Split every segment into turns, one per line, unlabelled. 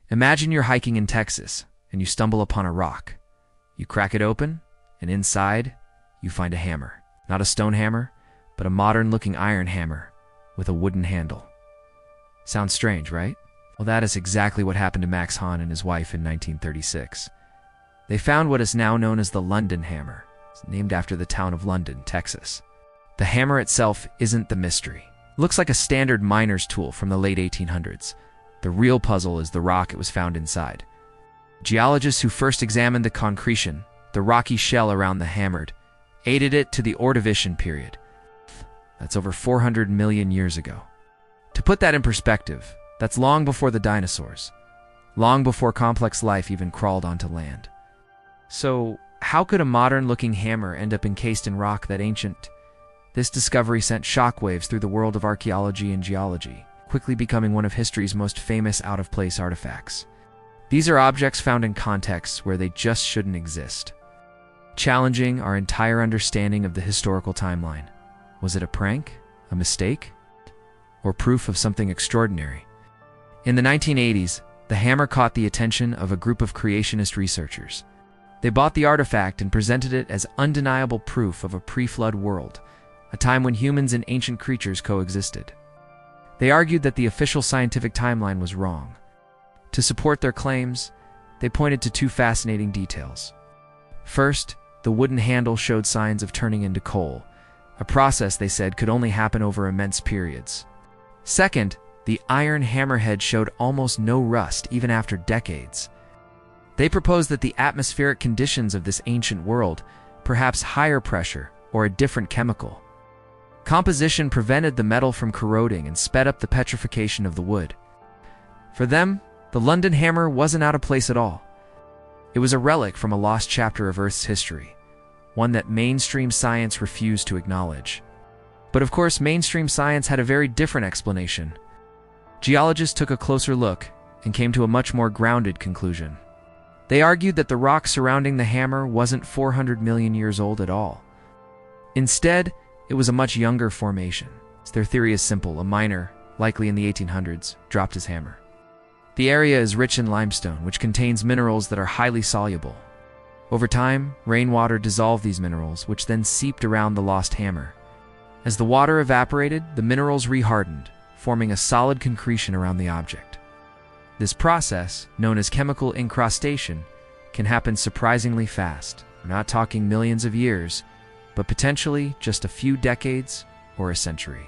Imagine you're hiking in Texas and you stumble upon a rock. You crack it open, and inside, you find a hammer. Not a stone hammer, but a modern-looking iron hammer with a wooden handle. Sounds strange, right? Well, that is exactly what happened to Max Hahn and his wife in 1936. They found what is now known as the London hammer. It's named after the town of London, Texas. The hammer itself isn't the mystery. It looks like a standard miner's tool from the late 1800s. The real puzzle is the rock it was found inside. Geologists who first examined the concretion, the rocky shell around the hammer, dated it to the Ordovician period. That's over 400 million years ago. To put that in perspective, that's long before the dinosaurs, long before complex life even crawled onto land. So, how could a modern-looking hammer end up encased in rock that ancient? This discovery sent shockwaves through the world of archaeology and geology, quickly becoming one of history's most famous out-of-place artifacts. These are objects found in contexts where they just shouldn't exist, challenging our entire understanding of the historical timeline. Was it a prank, a mistake, or proof of something extraordinary? In the 1980s, the hammer caught the attention of a group of creationist researchers. They bought the artifact and presented it as undeniable proof of a pre-flood world, a time when humans and ancient creatures coexisted. They argued that the official scientific timeline was wrong. To support their claims, they pointed to two fascinating details. First, the wooden handle showed signs of turning into coal, a process they said could only happen over immense periods. Second, the iron hammerhead showed almost no rust even after decades. They proposed that the atmospheric conditions of this ancient world, perhaps higher pressure or a different chemical composition, prevented the metal from corroding and sped up the petrification of the wood. For them, the London hammer wasn't out of place at all. It was a relic from a lost chapter of Earth's history, one that mainstream science refused to acknowledge. But of course, mainstream science had a very different explanation. Geologists took a closer look and came to a much more grounded conclusion. They argued that the rock surrounding the hammer wasn't 400 million years old at all. Instead, it was a much younger formation. Their theory is simple. A miner, likely in the 1800s, dropped his hammer. The area is rich in limestone, which contains minerals that are highly soluble. Over time, rainwater dissolved these minerals, which then seeped around the lost hammer. As the water evaporated, the minerals rehardened, forming a solid concretion around the object. This process, known as chemical incrustation, can happen surprisingly fast. We're not talking millions of years, but potentially just a few decades or a century.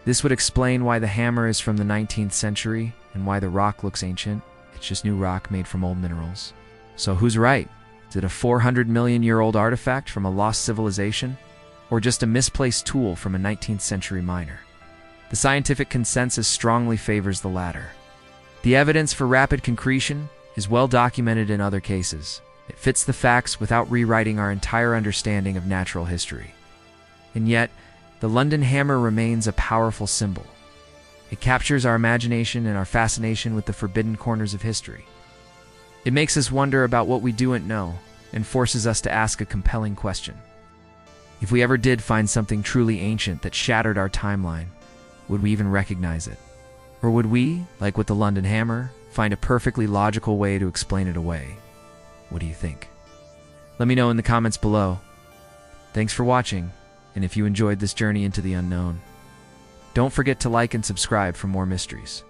This would explain why the hammer is from the 19th century and why the rock looks ancient. It's just new rock made from old minerals. So who's right? Is it a 400 million year old artifact from a lost civilization, or just a misplaced tool from a 19th century miner? The scientific consensus strongly favors the latter. The evidence for rapid concretion is well documented in other cases. It fits the facts without rewriting our entire understanding of natural history. And yet, the London hammer remains a powerful symbol. It captures our imagination and our fascination with the forbidden corners of history. It makes us wonder about what we don't know and forces us to ask a compelling question. If we ever did find something truly ancient that shattered our timeline, would we even recognize it? Or would we, like with the London hammer, find a perfectly logical way to explain it away? What do you think? Let me know in the comments below. Thanks for watching, and if you enjoyed this journey into the unknown, don't forget to like and subscribe for more mysteries.